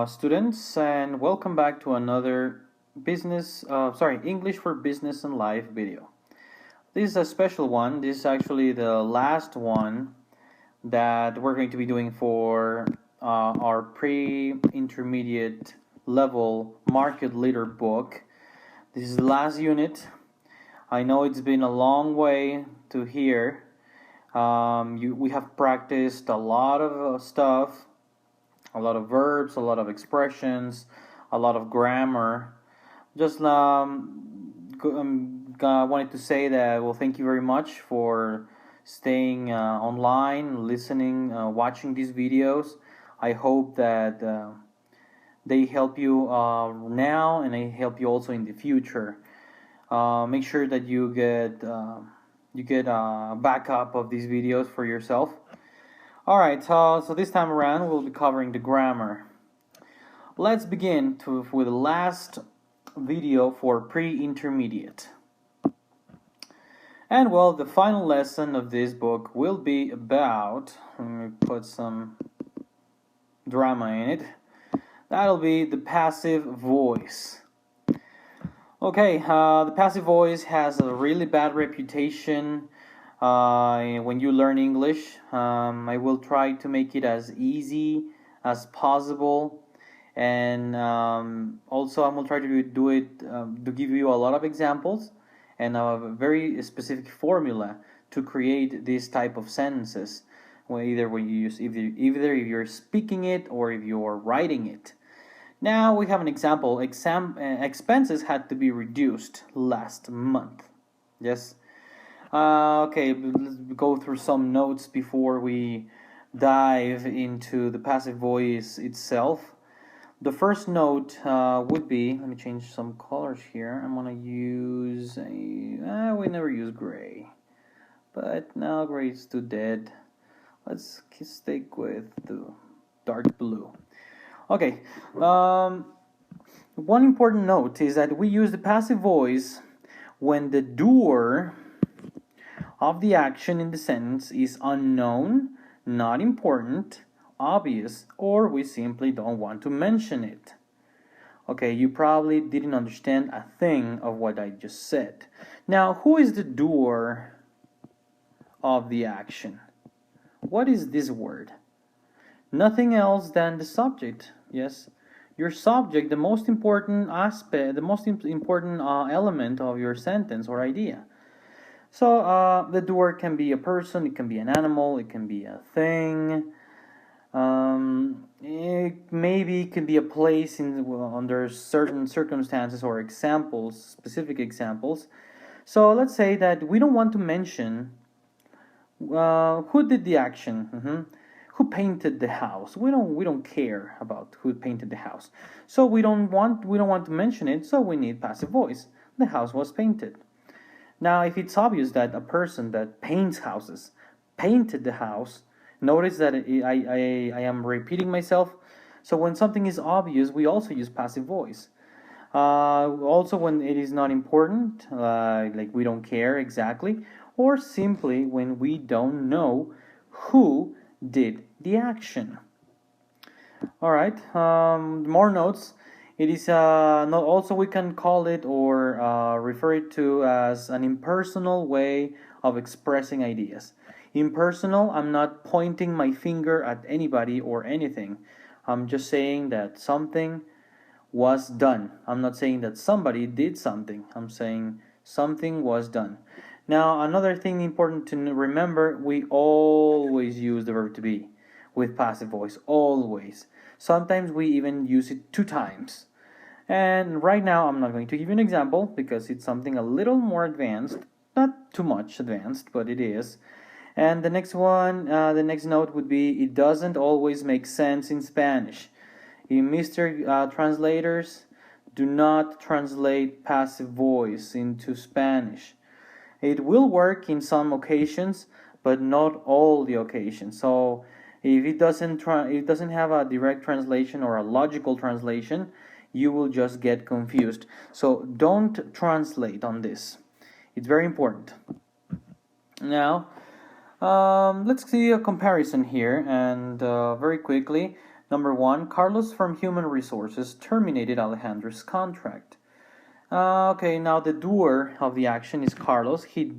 students, and welcome back to another English for Business and Life video. This is a special one. This is actually the last one that we're going to be doing for our pre-intermediate level market leader book. This is the last unit. I know it's been a long way to here. We have practiced a lot of stuff. A lot of verbs, a lot of expressions, a lot of grammar. Just wanted to say that, well, thank you very much for staying online, listening, watching these videos. I hope that they help you now, and they help you also in the future. Make sure that you get a backup of these videos for yourself. Alright, so this time around we'll be covering the grammar. Let's begin with the last video for pre-intermediate. And well, the final lesson of this book will be about, let me put some drama in it, that'll be the passive voice. Okay, the passive voice has a really bad reputation. When you learn English, I will try to make it as easy as possible, and also I will try to do it to give you a lot of examples and a very specific formula to create this type of sentences. Either when you use either if you're speaking it or if you're writing it. Now we have an example. Expenses had to be reduced last month. Yes. Okay, let's go through some notes before we dive into the passive voice itself. The first note would be, let me change some colors here. I'm going to use we never use gray. But now gray is too dead. Let's stick with the dark blue. Okay, one important note is that we use the passive voice when the doer of the action in the sentence is unknown, not important, obvious, or we simply don't want to mention it. Okay, you probably didn't understand a thing of what I just said. Now, who is the doer of the action? What is this word? Nothing else than the subject. Yes, your subject, the most important aspect, the most important element of your sentence or idea. So the doer can be a person, it can be an animal, it can be a thing. It can be a place under certain circumstances or examples, specific examples. So let's say that we don't want to mention who did the action, who painted the house. We don't care about who painted the house. So we don't want to mention it. So we need passive voice. The house was painted. Now, if it's obvious that a person that paints houses painted the house, notice that I am repeating myself. So when something is obvious, we also use passive voice. Also when it is not important, like we don't care exactly, or simply when we don't know who did the action. All right, more notes. It is also we can call it or refer it to as an impersonal way of expressing ideas. Impersonal, I'm not pointing my finger at anybody or anything. I'm just saying that something was done. I'm not saying that somebody did something. I'm saying something was done. Now, another thing important to remember, we always use the verb to be with passive voice, always. Sometimes we even use it 2 times. And right now I'm not going to give you an example because it's something a little more advanced, not too much advanced, but it is. And the next one, the next note would be, it doesn't always make sense in Spanish. Mr. Translators, do not translate passive voice into Spanish. It will work in some occasions, but not all the occasions. So if it doesn't have a direct translation or a logical translation, you will just get confused. So don't translate on this. It's very important. Now, let's see a comparison here, and very quickly, Number one, Carlos from Human Resources terminated Alejandro's contract. Okay, now the doer of the action is Carlos. He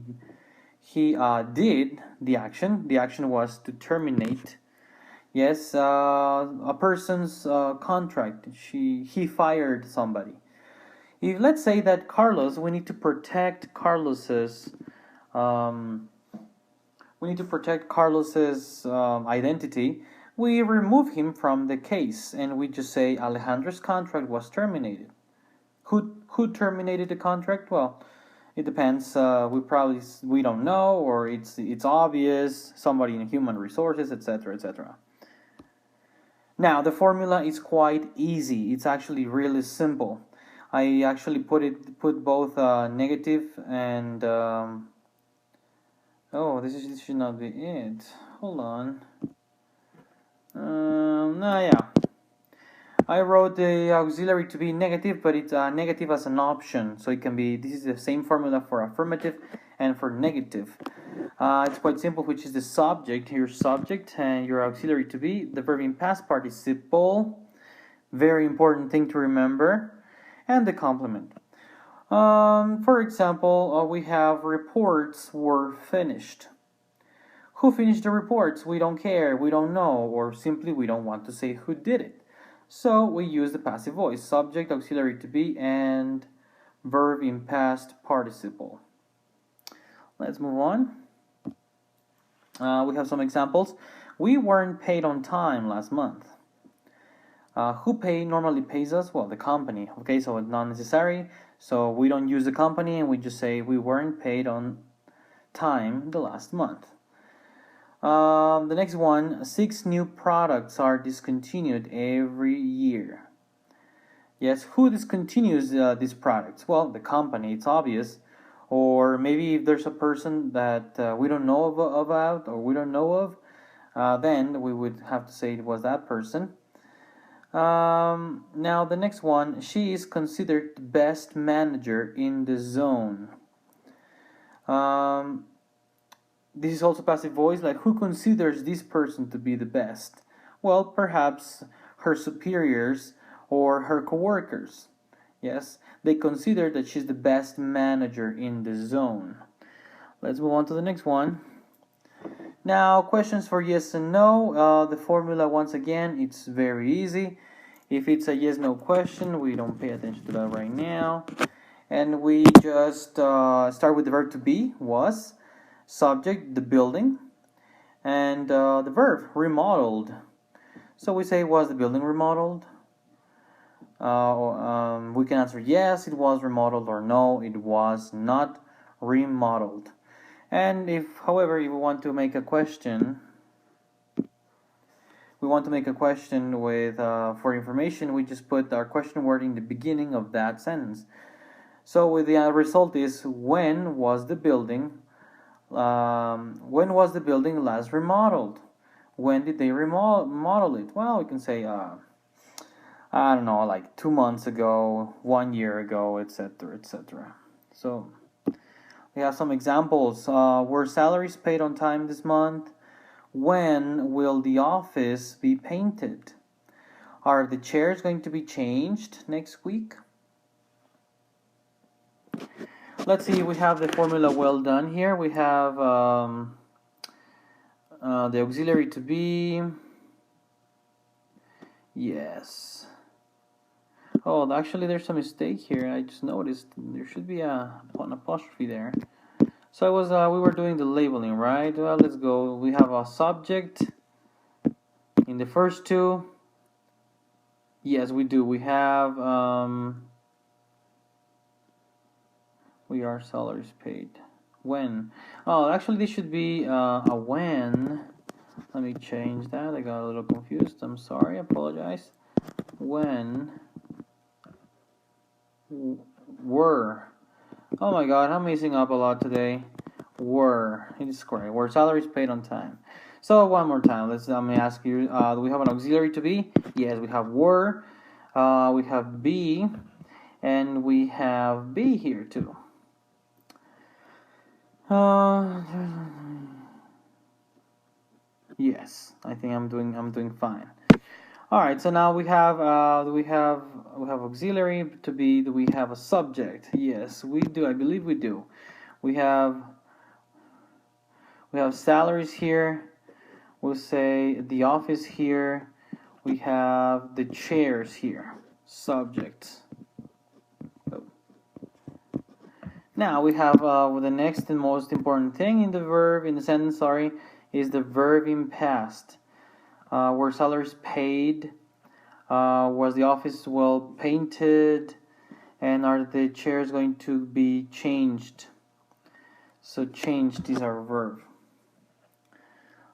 did the action. The action was to terminate. Yes, a person's contract. He fired somebody. If let's say that Carlos, we need to protect Carlos's um, identity. We remove him from the case and we just say Alejandro's contract was terminated. Who terminated the contract? Well, it depends. We don't know, or it's obvious. Somebody in human resources, etc., etc. Now the formula is quite easy. It's actually really simple. I actually put both negative and oh, this should not be it. Hold on. No, yeah. I wrote the auxiliary to be negative, but it's negative as an option. So it can be, this is the same formula for affirmative and for negative. It's quite simple, which is the subject, your subject, and your auxiliary to be, the verb in past participle, very important thing to remember, and the complement. For example, we have reports were finished. Who finished the reports? We don't care, we don't know, or simply we don't want to say who did it. So we use the passive voice, subject, auxiliary to be, and verb in past participle. Let's move on. We have some examples. We weren't paid on time last month. Who normally pays us? Well, the company. Okay, so it's not necessary. So we don't use the company and we just say we weren't paid on time the last month. The next one, 6 new products are discontinued every year. Yes, who discontinues these products? Well, the company, it's obvious. Or maybe if there's a person that we don't know about or we don't know of, then we would have to say it was that person. Now the next one, she is considered the best manager in the zone. This is also passive voice, like who considers this person to be the best? Well, perhaps her superiors or her coworkers. Yes, they consider that she's the best manager in the zone. Let's move on to the next one. Now, questions for yes and no. The formula, once again, it's very easy. If it's a yes-no question, we don't pay attention to that right now. And we just start with the verb to be, was, subject, the building, and the verb, remodeled. So we say, was the building remodeled? We can answer yes, it was remodeled, or no, it was not remodeled. And if, however, if we want to make a question, with for information, we just put our question word in the beginning of that sentence. So the result is, when was the building last remodeled? When did they remodel it? Well, we can say I don't know, like 2 months ago, 1 year ago, etc., etc. So we have some examples. Were salaries paid on time this month? When will the office be painted? Are the chairs going to be changed next week? Let's see, we have the formula well done here. We have the auxiliary to be. Yes. Oh, actually, there's a mistake here. I just noticed there should be an apostrophe there. So it was we were doing the labeling, right? Well, let's go. We have a subject in the first two. Yes, we do. We have we are salaries paid. When? Oh, actually, this should be a when. Let me change that. I got a little confused. I'm sorry. I apologize. When were. Oh my god, I'm messing up a lot today. Were. It is correct. Were salaries paid on time. So one more time. Let me ask you, do we have an auxiliary to be? Yes, we have were. We have be. And we have be here too. Yes, I think I'm doing fine. All right, so now we have auxiliary to be. Do we have a subject? Yes, we do. I believe we do. We have salaries here. We'll say the office here. We have the chairs here. Subject. Oh. Now we have the next and most important thing in the sentence, sorry, is the verb in past. Were salaries paid? Was the office well painted? And are the chairs going to be changed? So changed is our verb.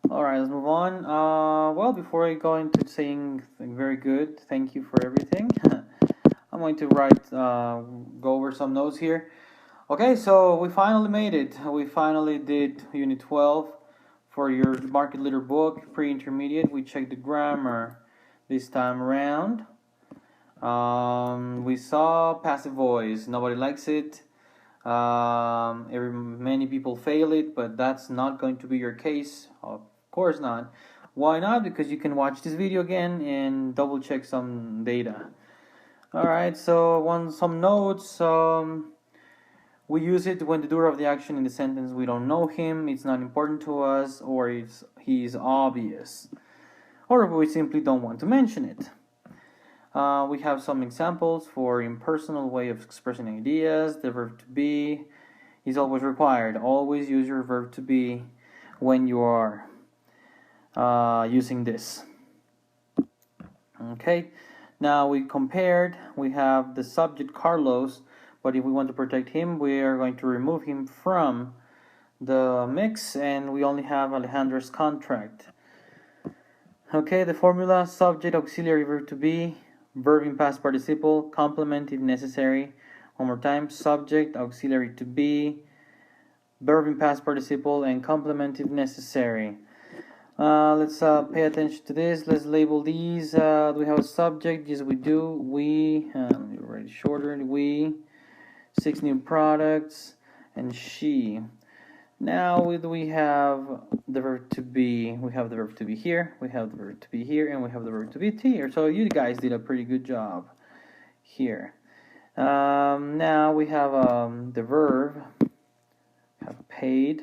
Alright, let's move on. Well, before I go into saying very good, thank you for everything, I'm going to go over some notes here. Okay, so we finally made it. We finally did Unit 12 for your Market Leader book, pre-intermediate. We checked the grammar this time around. We saw passive voice. Nobody likes it. Many people fail it, but that's not going to be your case. Of course not. Why not? Because you can watch this video again and double check some data. Alright, so some notes. We use it when the doer of the action in the sentence, we don't know him, it's not important to us, or he's obvious, or we simply don't want to mention it. We have some examples for impersonal way of expressing ideas. The verb to be is always required. Always use your verb to be when you are using this. Okay, now we compared. We have the subject Carlos, but if we want to protect him, we are going to remove him from the mix, and we only have Alejandra's contract. Okay, the formula: subject, auxiliary, verb to be, verb in past participle, complement if necessary. One more time: subject, auxiliary to be, verb in past participle, and complement if necessary. Let's pay attention to this. Let's label these. Do we have a subject? Yes, we do. We, let me write it shorter. We, 6 new products, and she. Now we have the verb to be. We have the verb to be here. We have the verb to be here, and we have the verb to be here. So you guys did a pretty good job here. Now we have the verb. Have paid.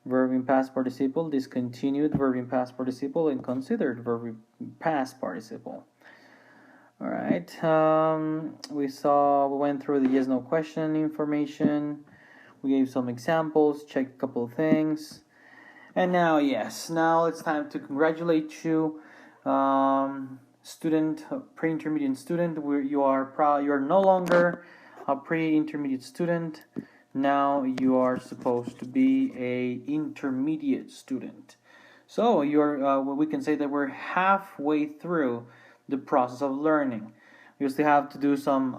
Verb in past participle, discontinued verb in past participle, and considered verb in past participle. All right. We went through the yes/no question information. We gave some examples, checked a couple of things, and now it's time to congratulate you, student, pre-intermediate student. You are no longer a pre-intermediate student. Now you are supposed to be a intermediate student. So we can say that we're halfway through the process of learning. We still have to do some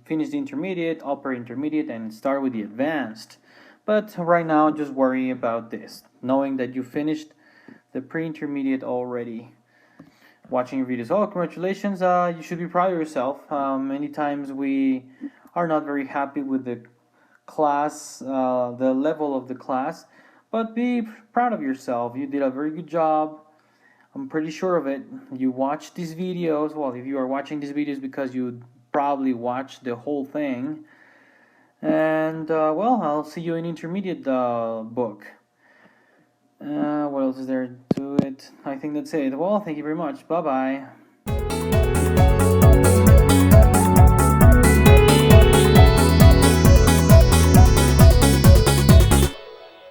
finish the intermediate, upper intermediate, and start with the advanced. But right now, just worry about this, knowing that you finished the pre-intermediate already. Watching your videos. Oh, congratulations! You should be proud of yourself. Many times we are not very happy with the class, the level of the class, but be proud of yourself. You did a very good job. I'm pretty sure of it. You watched these videos. Well, if you are watching these videos, because you probably watched the whole thing. And well, I'll see you in intermediate book. What else is there to it? I think that's it. Well, thank you very much. Bye bye.